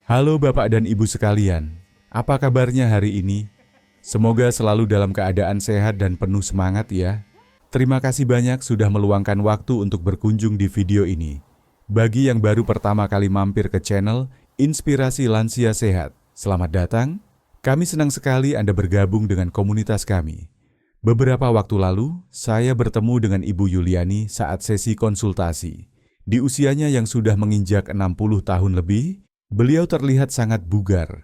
Halo Bapak dan Ibu sekalian, apa kabarnya hari ini? Semoga selalu dalam keadaan sehat dan penuh semangat ya. Terima kasih banyak sudah meluangkan waktu untuk berkunjung di video ini. Bagi yang baru pertama kali mampir ke channel Inspirasi Lansia Sehat, selamat datang. Kami senang sekali Anda bergabung dengan komunitas kami. Beberapa waktu lalu, saya bertemu dengan Ibu Yuliani saat sesi konsultasi. Di usianya yang sudah menginjak 60 tahun lebih, beliau terlihat sangat bugar.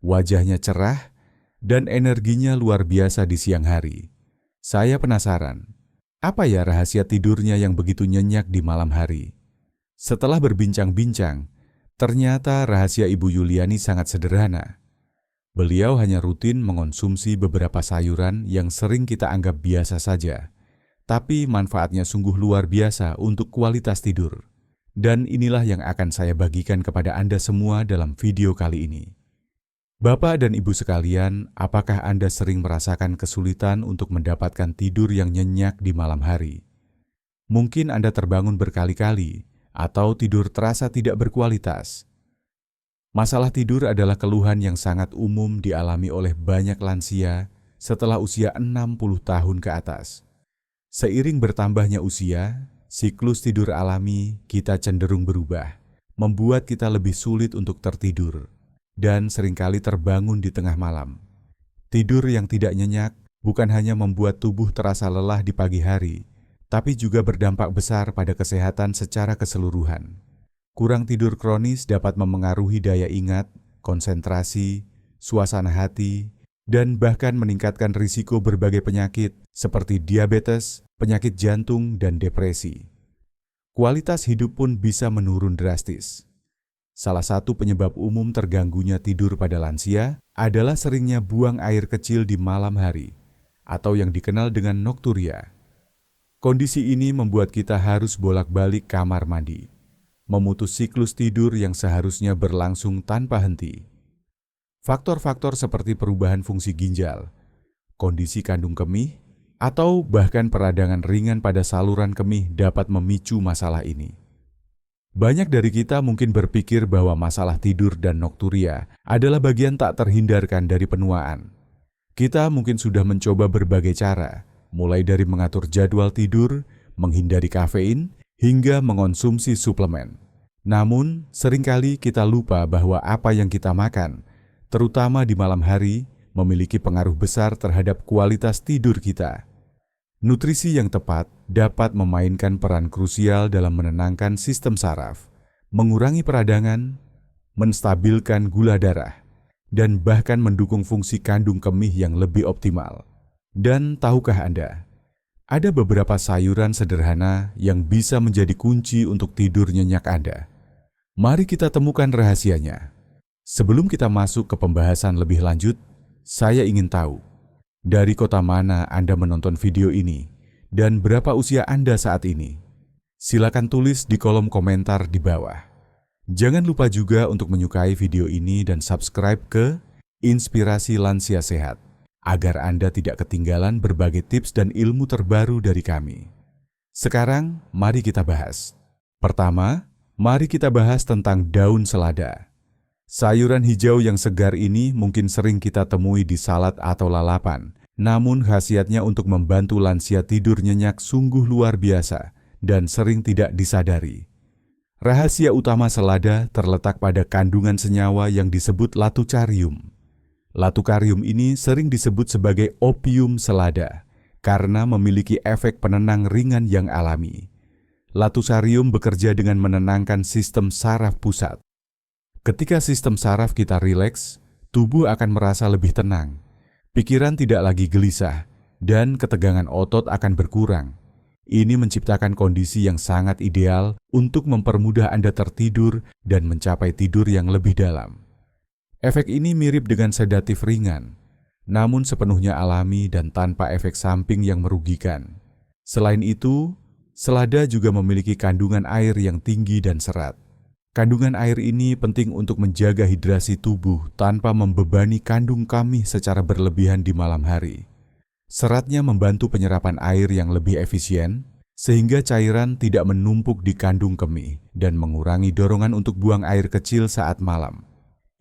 Wajahnya cerah dan energinya luar biasa di siang hari. Saya penasaran, apa ya rahasia tidurnya yang begitu nyenyak di malam hari? Setelah berbincang-bincang, ternyata rahasia Ibu Yuliani sangat sederhana. Beliau hanya rutin mengonsumsi beberapa sayuran yang sering kita anggap biasa saja, tapi manfaatnya sungguh luar biasa untuk kualitas tidur. Dan inilah yang akan saya bagikan kepada Anda semua dalam video kali ini. Bapak dan Ibu sekalian, apakah Anda sering merasakan kesulitan untuk mendapatkan tidur yang nyenyak di malam hari? Mungkin Anda terbangun berkali-kali, atau tidur terasa tidak berkualitas. Masalah tidur adalah keluhan yang sangat umum dialami oleh banyak lansia setelah usia 60 tahun ke atas. Seiring bertambahnya usia, siklus tidur alami kita cenderung berubah, membuat kita lebih sulit untuk tertidur, dan seringkali terbangun di tengah malam. Tidur yang tidak nyenyak bukan hanya membuat tubuh terasa lelah di pagi hari, tapi juga berdampak besar pada kesehatan secara keseluruhan. Kurang tidur kronis dapat memengaruhi daya ingat, konsentrasi, suasana hati, dan bahkan meningkatkan risiko berbagai penyakit seperti diabetes, penyakit jantung, dan depresi. Kualitas hidup pun bisa menurun drastis. Salah satu penyebab umum terganggunya tidur pada lansia adalah seringnya buang air kecil di malam hari, atau yang dikenal dengan nokturia. Kondisi ini membuat kita harus bolak-balik kamar mandi, memutus siklus tidur yang seharusnya berlangsung tanpa henti. Faktor-faktor seperti perubahan fungsi ginjal, kondisi kandung kemih, atau bahkan peradangan ringan pada saluran kemih dapat memicu masalah ini. Banyak dari kita mungkin berpikir bahwa masalah tidur dan nokturia adalah bagian tak terhindarkan dari penuaan. Kita mungkin sudah mencoba berbagai cara, mulai dari mengatur jadwal tidur, menghindari kafein, hingga mengonsumsi suplemen. Namun, seringkali kita lupa bahwa apa yang kita makan, terutama di malam hari, memiliki pengaruh besar terhadap kualitas tidur kita. Nutrisi yang tepat dapat memainkan peran krusial dalam menenangkan sistem saraf, mengurangi peradangan, menstabilkan gula darah, dan bahkan mendukung fungsi kandung kemih yang lebih optimal. Dan tahukah Anda, ada beberapa sayuran sederhana yang bisa menjadi kunci untuk tidur nyenyak Anda. Mari kita temukan rahasianya. Sebelum kita masuk ke pembahasan lebih lanjut, saya ingin tahu, dari kota mana Anda menonton video ini dan berapa usia Anda saat ini? Silakan tulis di kolom komentar di bawah. Jangan lupa juga untuk menyukai video ini dan subscribe ke Inspirasi Lansia Sehat, agar Anda tidak ketinggalan berbagai tips dan ilmu terbaru dari kami. Sekarang, mari kita bahas. Pertama, mari kita bahas tentang daun selada. Sayuran hijau yang segar ini mungkin sering kita temui di salad atau lalapan, namun khasiatnya untuk membantu lansia tidur nyenyak sungguh luar biasa dan sering tidak disadari. Rahasia utama selada terletak pada kandungan senyawa yang disebut latukarium. Latukarium ini sering disebut sebagai opium selada karena memiliki efek penenang ringan yang alami. Latukarium bekerja dengan menenangkan sistem saraf pusat. Ketika sistem saraf kita rileks, tubuh akan merasa lebih tenang, pikiran tidak lagi gelisah, dan ketegangan otot akan berkurang. Ini menciptakan kondisi yang sangat ideal untuk mempermudah Anda tertidur dan mencapai tidur yang lebih dalam. Efek ini mirip dengan sedatif ringan, namun sepenuhnya alami dan tanpa efek samping yang merugikan. Selain itu, selada juga memiliki kandungan air yang tinggi dan serat. Kandungan air ini penting untuk menjaga hidrasi tubuh tanpa membebani kandung kemih secara berlebihan di malam hari. Seratnya membantu penyerapan air yang lebih efisien, sehingga cairan tidak menumpuk di kandung kemih dan mengurangi dorongan untuk buang air kecil saat malam.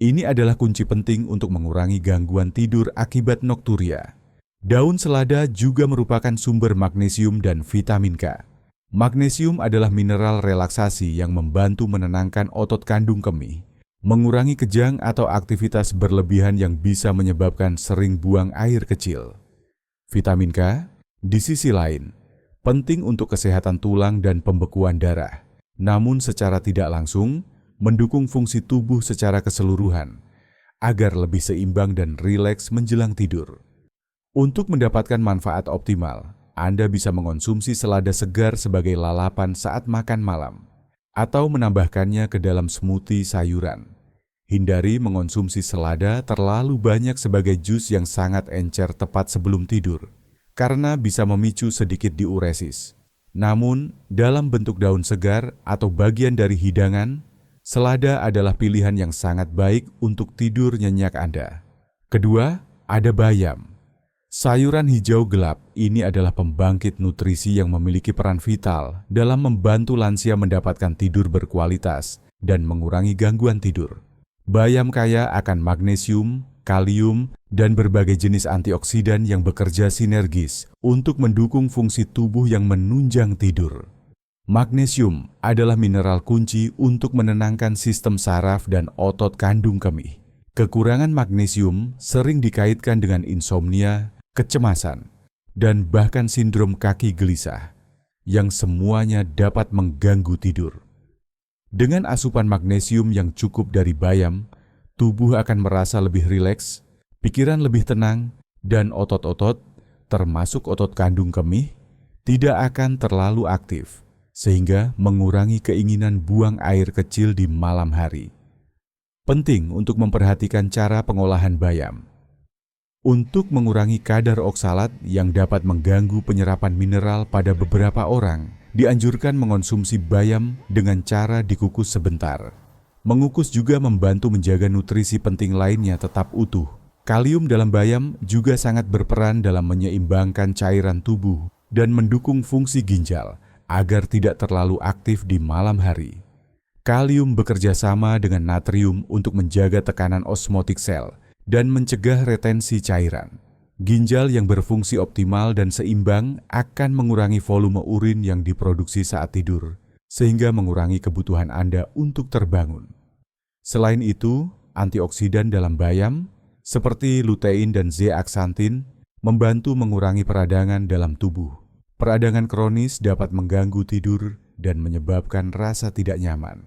Ini adalah kunci penting untuk mengurangi gangguan tidur akibat nokturia. Daun selada juga merupakan sumber magnesium dan vitamin K. Magnesium adalah mineral relaksasi yang membantu menenangkan otot kandung kemih, mengurangi kejang atau aktivitas berlebihan yang bisa menyebabkan sering buang air kecil. Vitamin K, di sisi lain, penting untuk kesehatan tulang dan pembekuan darah, namun secara tidak langsung mendukung fungsi tubuh secara keseluruhan agar lebih seimbang dan rileks menjelang tidur. Untuk mendapatkan manfaat optimal, Anda bisa mengonsumsi selada segar sebagai lalapan saat makan malam atau menambahkannya ke dalam smoothie sayuran. Hindari mengonsumsi selada terlalu banyak sebagai jus yang sangat encer tepat sebelum tidur, karena bisa memicu sedikit diuresis. Namun, dalam bentuk daun segar atau bagian dari hidangan, selada adalah pilihan yang sangat baik untuk tidur nyenyak Anda. Kedua, ada bayam. Sayuran hijau gelap ini adalah pembangkit nutrisi yang memiliki peran vital dalam membantu lansia mendapatkan tidur berkualitas dan mengurangi gangguan tidur. Bayam kaya akan magnesium, kalium, dan berbagai jenis antioksidan yang bekerja sinergis untuk mendukung fungsi tubuh yang menunjang tidur. Magnesium adalah mineral kunci untuk menenangkan sistem saraf dan otot kandung kemih. Kekurangan magnesium sering dikaitkan dengan insomnia, kecemasan, dan bahkan sindrom kaki gelisah, yang semuanya dapat mengganggu tidur. Dengan asupan magnesium yang cukup dari bayam, tubuh akan merasa lebih rileks, pikiran lebih tenang, dan otot-otot, termasuk otot kandung kemih, tidak akan terlalu aktif, sehingga mengurangi keinginan buang air kecil di malam hari. Penting untuk memperhatikan cara pengolahan bayam. Untuk mengurangi kadar oksalat yang dapat mengganggu penyerapan mineral pada beberapa orang, dianjurkan mengonsumsi bayam dengan cara dikukus sebentar. Mengukus juga membantu menjaga nutrisi penting lainnya tetap utuh. Kalium dalam bayam juga sangat berperan dalam menyeimbangkan cairan tubuh dan mendukung fungsi ginjal agar tidak terlalu aktif di malam hari. Kalium bekerja sama dengan natrium untuk menjaga tekanan osmotik sel dan mencegah retensi cairan. Ginjal yang berfungsi optimal dan seimbang akan mengurangi volume urin yang diproduksi saat tidur, sehingga mengurangi kebutuhan Anda untuk terbangun. Selain itu, antioksidan dalam bayam, seperti lutein dan zeaxanthin, membantu mengurangi peradangan dalam tubuh. Peradangan kronis dapat mengganggu tidur dan menyebabkan rasa tidak nyaman.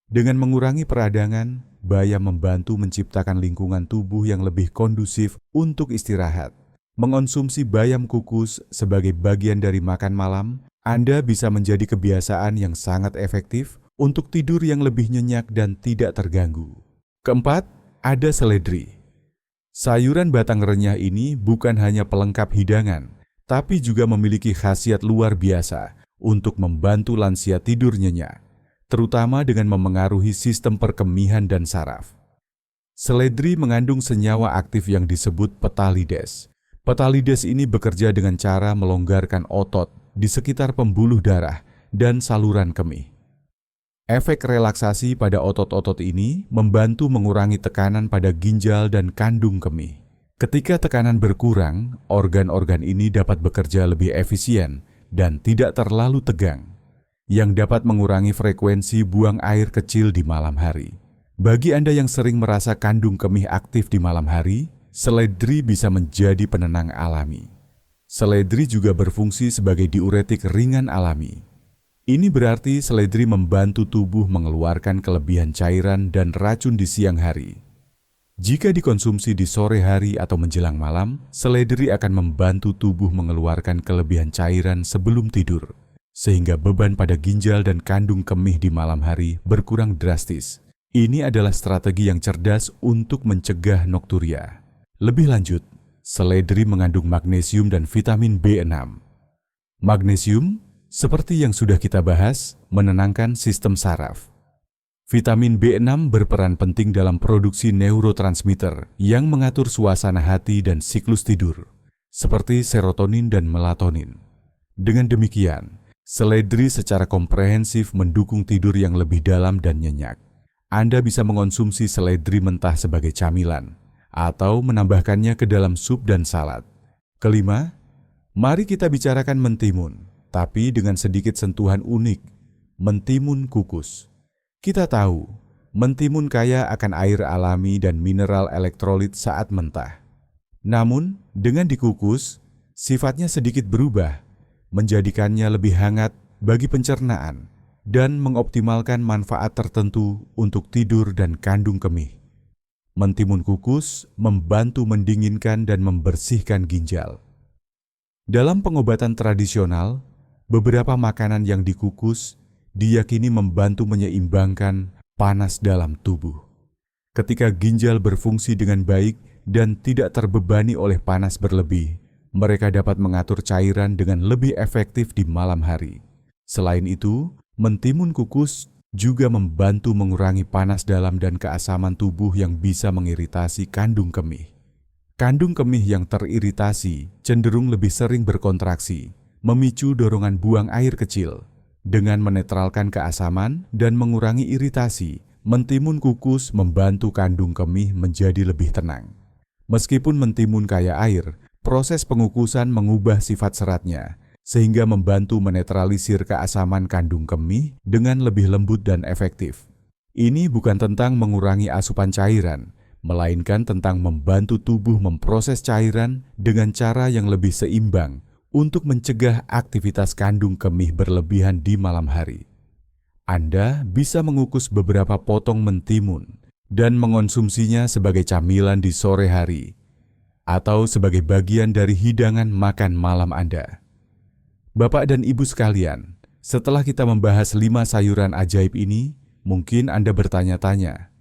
Dengan mengurangi peradangan, bayam membantu menciptakan lingkungan tubuh yang lebih kondusif untuk istirahat. Mengonsumsi bayam kukus sebagai bagian dari makan malam, Anda bisa menjadi kebiasaan yang sangat efektif untuk tidur yang lebih nyenyak dan tidak terganggu. Keempat, ada seledri. Sayuran batang renyah ini bukan hanya pelengkap hidangan, tapi juga memiliki khasiat luar biasa untuk membantu lansia tidur nyenyak, terutama dengan memengaruhi sistem perkemihan dan saraf. Seledri mengandung senyawa aktif yang disebut petalides. Petalides ini bekerja dengan cara melonggarkan otot di sekitar pembuluh darah dan saluran kemih. Efek relaksasi pada otot-otot ini membantu mengurangi tekanan pada ginjal dan kandung kemih. Ketika tekanan berkurang, organ-organ ini dapat bekerja lebih efisien dan tidak terlalu tegang, yang dapat mengurangi frekuensi buang air kecil di malam hari. Bagi Anda yang sering merasa kandung kemih aktif di malam hari, seledri bisa menjadi penenang alami. Seledri juga berfungsi sebagai diuretik ringan alami. Ini berarti seledri membantu tubuh mengeluarkan kelebihan cairan dan racun di siang hari. Jika dikonsumsi di sore hari atau menjelang malam, seledri akan membantu tubuh mengeluarkan kelebihan cairan sebelum tidur, sehingga beban pada ginjal dan kandung kemih di malam hari berkurang drastis. Ini adalah strategi yang cerdas untuk mencegah nokturia. Lebih lanjut, seledri mengandung magnesium dan vitamin B6. Magnesium, seperti yang sudah kita bahas, menenangkan sistem saraf. Vitamin B6 berperan penting dalam produksi neurotransmitter yang mengatur suasana hati dan siklus tidur, seperti serotonin dan melatonin. Dengan demikian, seledri secara komprehensif mendukung tidur yang lebih dalam dan nyenyak. Anda bisa mengonsumsi seledri mentah sebagai camilan atau menambahkannya ke dalam sup dan salad. Kelima, mari kita bicarakan mentimun, tapi dengan sedikit sentuhan unik, mentimun kukus. Kita tahu, mentimun kaya akan air alami dan mineral elektrolit saat mentah. Namun, dengan dikukus, sifatnya sedikit berubah, menjadikannya lebih hangat bagi pencernaan dan mengoptimalkan manfaat tertentu untuk tidur dan kandung kemih. Mentimun kukus membantu mendinginkan dan membersihkan ginjal. Dalam pengobatan tradisional, beberapa makanan yang dikukus diyakini membantu menyeimbangkan panas dalam tubuh. Ketika ginjal berfungsi dengan baik dan tidak terbebani oleh panas berlebih, mereka dapat mengatur cairan dengan lebih efektif di malam hari. Selain itu, mentimun kukus juga membantu mengurangi panas dalam dan keasaman tubuh yang bisa mengiritasi kandung kemih. Kandung kemih yang teriritasi cenderung lebih sering berkontraksi, memicu dorongan buang air kecil. Dengan menetralkan keasaman dan mengurangi iritasi, mentimun kukus membantu kandung kemih menjadi lebih tenang. Meskipun mentimun kaya air, proses pengukusan mengubah sifat seratnya, sehingga membantu menetralisir keasaman kandung kemih dengan lebih lembut dan efektif. Ini bukan tentang mengurangi asupan cairan, melainkan tentang membantu tubuh memproses cairan dengan cara yang lebih seimbang untuk mencegah aktivitas kandung kemih berlebihan di malam hari. Anda bisa mengukus beberapa potong mentimun dan mengonsumsinya sebagai camilan di sore hari, atau sebagai bagian dari hidangan makan malam Anda. Bapak dan Ibu sekalian, setelah kita membahas 5 sayuran ajaib ini, mungkin Anda bertanya-tanya,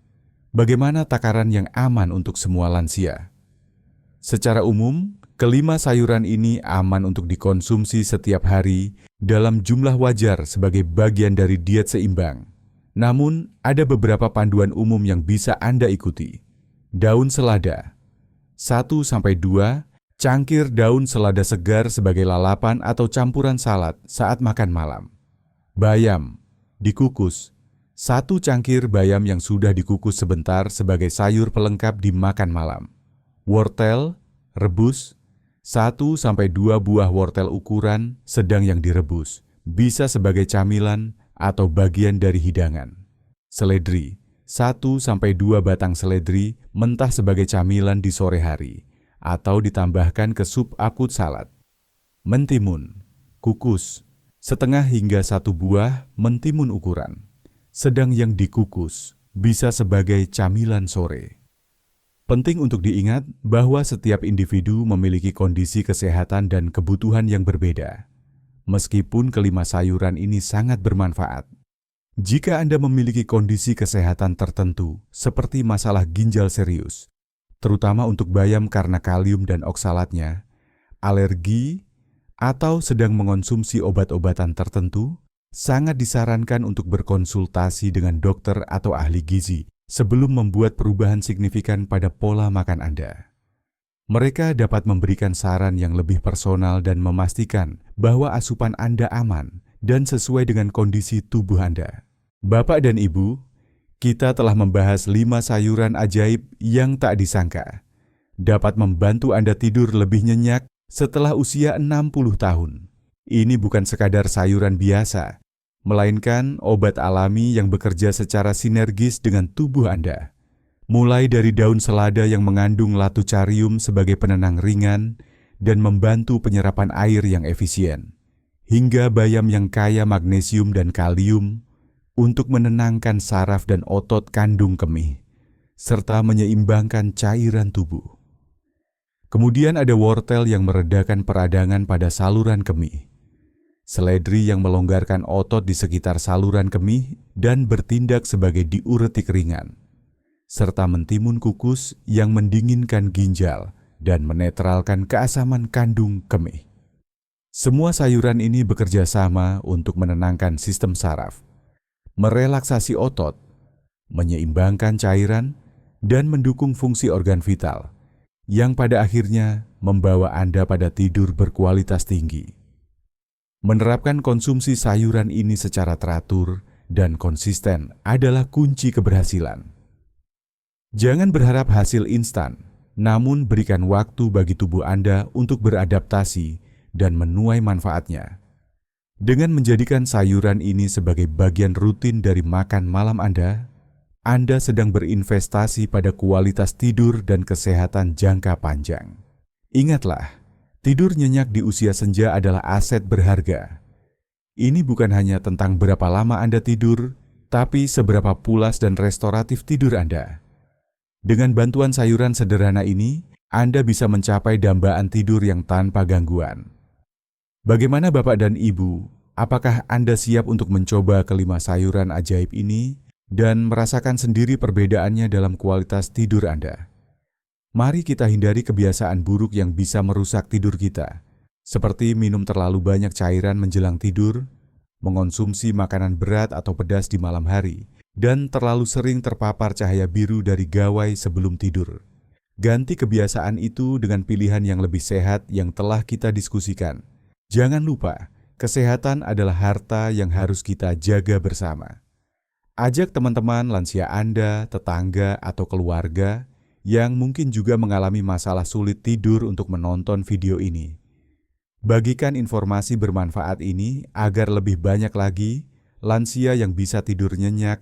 bagaimana takaran yang aman untuk semua lansia? Secara umum, kelima sayuran ini aman untuk dikonsumsi setiap hari dalam jumlah wajar sebagai bagian dari diet seimbang. Namun, ada beberapa panduan umum yang bisa Anda ikuti. Daun selada, 1-2 cangkir daun selada segar sebagai lalapan atau campuran salad saat makan malam. Bayam, dikukus. 1 cangkir bayam yang sudah dikukus sebentar sebagai sayur pelengkap di makan malam. Wortel, rebus. 1-2 buah wortel ukuran sedang yang direbus, bisa sebagai camilan atau bagian dari hidangan. Seledri, 1-2 batang seledri mentah sebagai camilan di sore hari, atau ditambahkan ke sup akut salad. Mentimun, kukus, 1/2 hingga 1 buah mentimun ukuran, sedang yang dikukus, bisa sebagai camilan sore. Penting untuk diingat bahwa setiap individu memiliki kondisi kesehatan dan kebutuhan yang berbeda. Meskipun kelima sayuran ini sangat bermanfaat, jika Anda memiliki kondisi kesehatan tertentu seperti masalah ginjal serius, terutama untuk bayam karena kalium dan oksalatnya, alergi, atau sedang mengonsumsi obat-obatan tertentu, sangat disarankan untuk berkonsultasi dengan dokter atau ahli gizi sebelum membuat perubahan signifikan pada pola makan Anda. Mereka dapat memberikan saran yang lebih personal dan memastikan bahwa asupan Anda aman dan sesuai dengan kondisi tubuh Anda. Bapak dan Ibu, kita telah membahas 5 sayuran ajaib yang tak disangka dapat membantu Anda tidur lebih nyenyak setelah usia 60 tahun. Ini bukan sekadar sayuran biasa, melainkan obat alami yang bekerja secara sinergis dengan tubuh Anda. Mulai dari daun selada yang mengandung latucarium sebagai penenang ringan dan membantu penyerapan air yang efisien, hingga bayam yang kaya magnesium dan kalium untuk menenangkan saraf dan otot kandung kemih, serta menyeimbangkan cairan tubuh. Kemudian ada wortel yang meredakan peradangan pada saluran kemih, seledri yang melonggarkan otot di sekitar saluran kemih dan bertindak sebagai diuretik ringan, serta mentimun kukus yang mendinginkan ginjal dan menetralkan keasaman kandung kemih. Semua sayuran ini bekerja sama untuk menenangkan sistem saraf, merelaksasi otot, menyeimbangkan cairan, dan mendukung fungsi organ vital, yang pada akhirnya membawa Anda pada tidur berkualitas tinggi. Menerapkan konsumsi sayuran ini secara teratur dan konsisten adalah kunci keberhasilan. Jangan berharap hasil instan, namun berikan waktu bagi tubuh Anda untuk beradaptasi dan menuai manfaatnya. Dengan menjadikan sayuran ini sebagai bagian rutin dari makan malam Anda sedang berinvestasi pada kualitas tidur dan kesehatan jangka panjang. Ingatlah, tidur nyenyak di usia senja adalah aset berharga. Ini bukan hanya tentang berapa lama Anda tidur, tapi seberapa pulas dan restoratif tidur Anda. Dengan bantuan sayuran sederhana ini, Anda bisa mencapai dambaan tidur yang tanpa gangguan. Bagaimana Bapak dan Ibu? Apakah Anda siap untuk mencoba kelima sayuran ajaib ini dan merasakan sendiri perbedaannya dalam kualitas tidur Anda? Mari kita hindari kebiasaan buruk yang bisa merusak tidur kita, seperti minum terlalu banyak cairan menjelang tidur, mengonsumsi makanan berat atau pedas di malam hari, dan terlalu sering terpapar cahaya biru dari gawai sebelum tidur. Ganti kebiasaan itu dengan pilihan yang lebih sehat yang telah kita diskusikan. Jangan lupa, kesehatan adalah harta yang harus kita jaga bersama. Ajak teman-teman lansia Anda, tetangga, atau keluarga yang mungkin juga mengalami masalah sulit tidur untuk menonton video ini. Bagikan informasi bermanfaat ini agar lebih banyak lagi lansia yang bisa tidur nyenyak,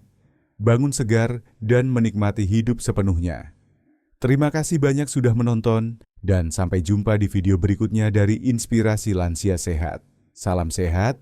bangun segar, dan menikmati hidup sepenuhnya. Terima kasih banyak sudah menonton, dan sampai jumpa di video berikutnya dari Inspirasi Lansia Sehat. Salam sehat